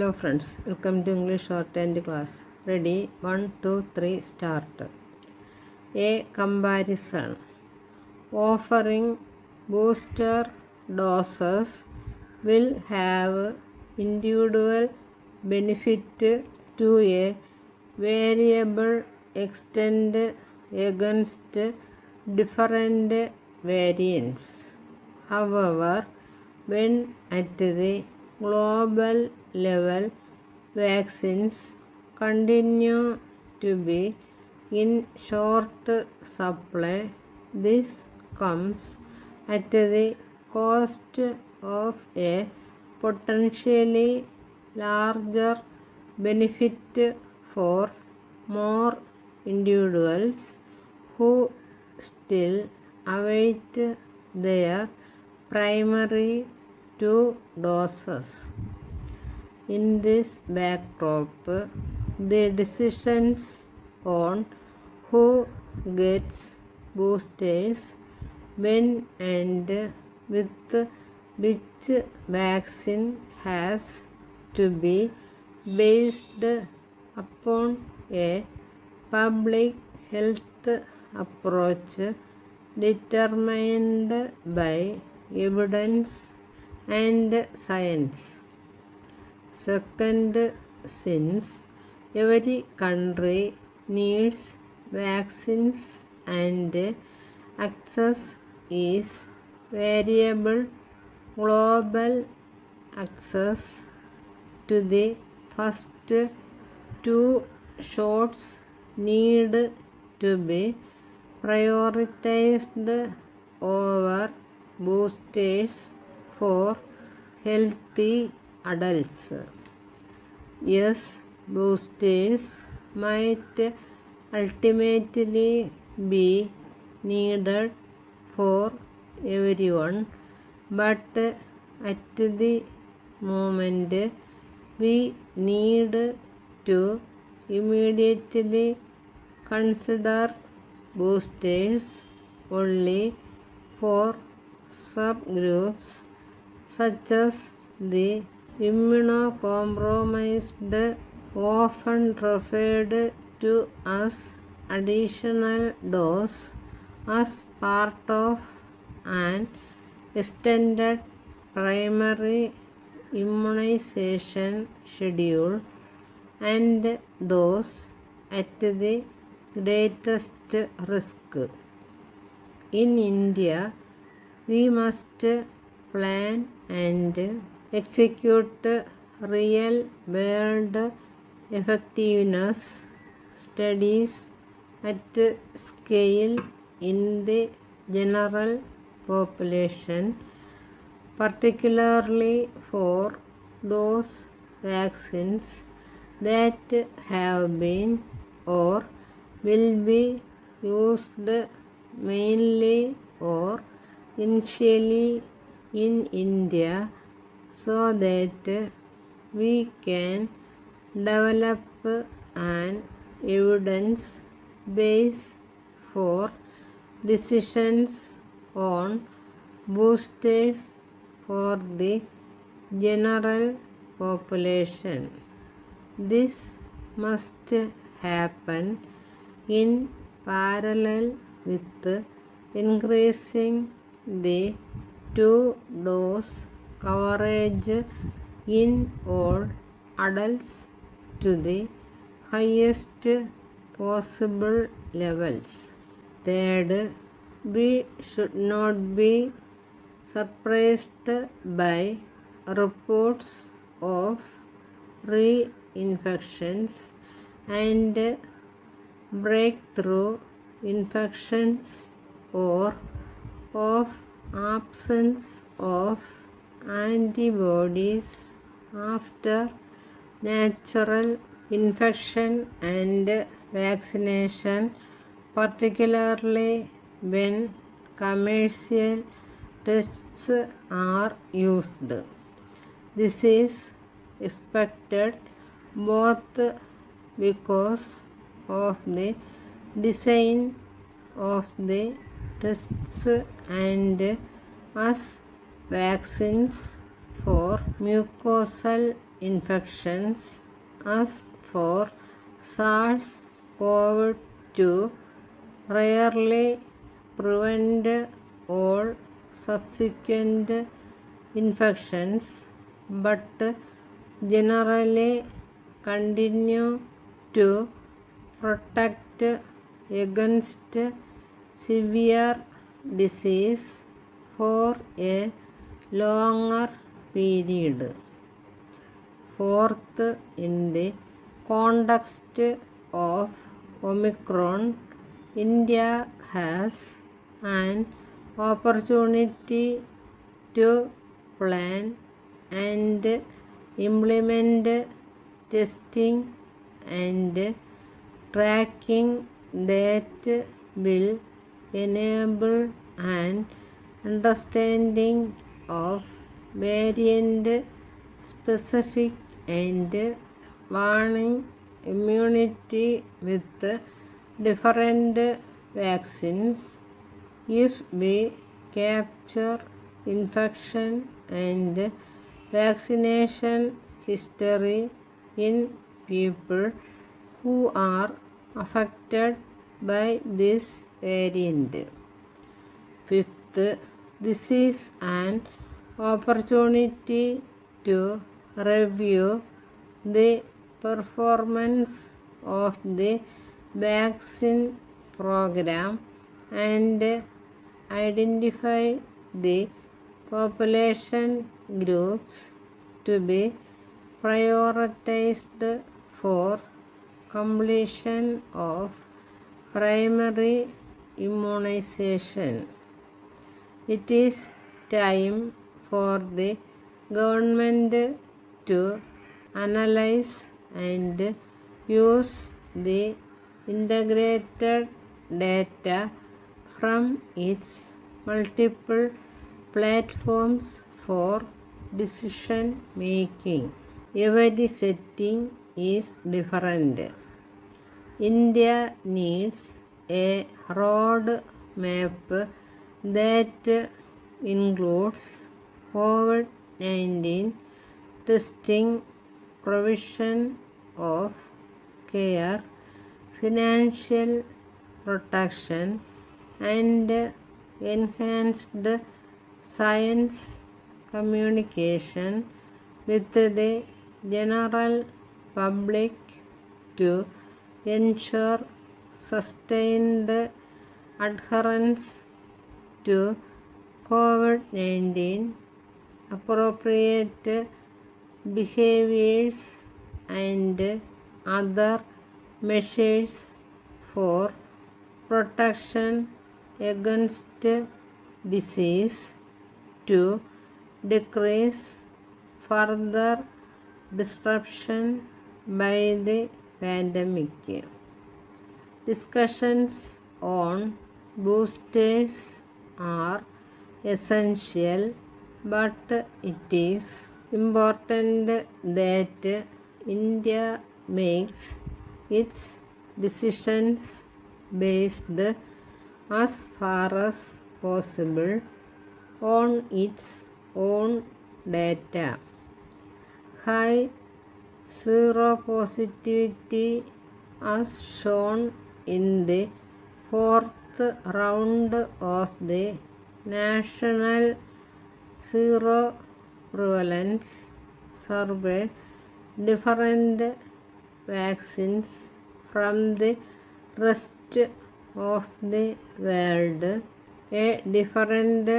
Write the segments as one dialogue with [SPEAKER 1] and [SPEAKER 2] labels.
[SPEAKER 1] Hello friends, welcome to English Shorthand class. Ready? 1, 2, 3, start. A comparison. Offering booster doses will have individual benefit to a variable extent against different variants. However, when at the global level, vaccines continue to be in short supply. This comes at the cost of a potentially larger benefit for more individuals who still await their primary two doses. In this backdrop, the decisions on who gets boosters, when and with which vaccine has to be based upon a public health approach determined by evidence and science. Second, since every country needs vaccines and access is variable, global access to the first two shots need to be prioritized over boosters for healthy adults. Yes, boosters might ultimately be needed for everyone, but at the moment we need to immediately consider boosters only for subgroups such as the immunocompromised, often referred to as additional dose, as part of an extended primary immunization schedule, and those at the greatest risk. In India, we must plan and execute real-world effectiveness studies at scale in the general population, particularly for those vaccines that have been or will be used mainly or initially in India, so that we can develop an evidence base for decisions on boosters for the general population. This must happen in parallel with increasing the two-dose coverage in all adults to the highest possible levels. Third, we should not be surprised by reports of reinfections and breakthrough infections or of absence of antibodies after natural infection and vaccination, particularly when commercial tests are used. This is expected both because of the design of the tests and as vaccines for mucosal infections as for SARS-CoV-2 rarely prevent all subsequent infections but generally continue to protect against severe disease for a longer period. Fourth, in the context of Omicron, India has an opportunity to plan and implement testing and tracking that will enable an understanding of variant specific and warning immunity with different vaccines. If we capture infection and vaccination history in people who are affected by this variant. Fifth, this is an opportunity to review the performance of the vaccine program and identify the population groups to be prioritized for completion of primary immunization. It is time for the government to analyze and use the integrated data from its multiple platforms for decision making. Every setting is different. India needs a road map that includes COVID-19 testing, provision of care, financial protection, and enhanced science communication with the general public to ensure sustained adherence to COVID-19, appropriate behaviors, and other measures for protection against disease to decrease further disruption by the pandemic. Discussions on boosters are essential, but it is important that India makes its decisions based as far as possible on its own data. High seropositivity as shown in the fourth round of the National Seroprevalence Survey different vaccines from the rest of the world. A different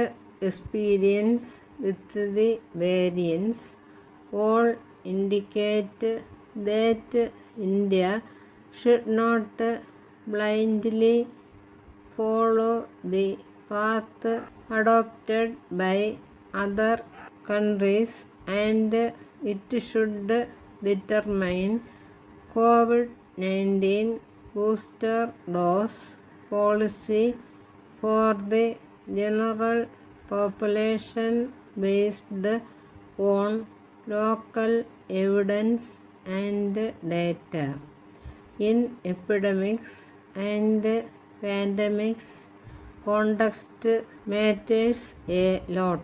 [SPEAKER 1] experience with the variants all indicate that India should not blindly follow the path adopted by other countries, and it should determine COVID-19 booster dose policy for the general population based on local evidence and data. In epidemics and pandemics, context matters a lot.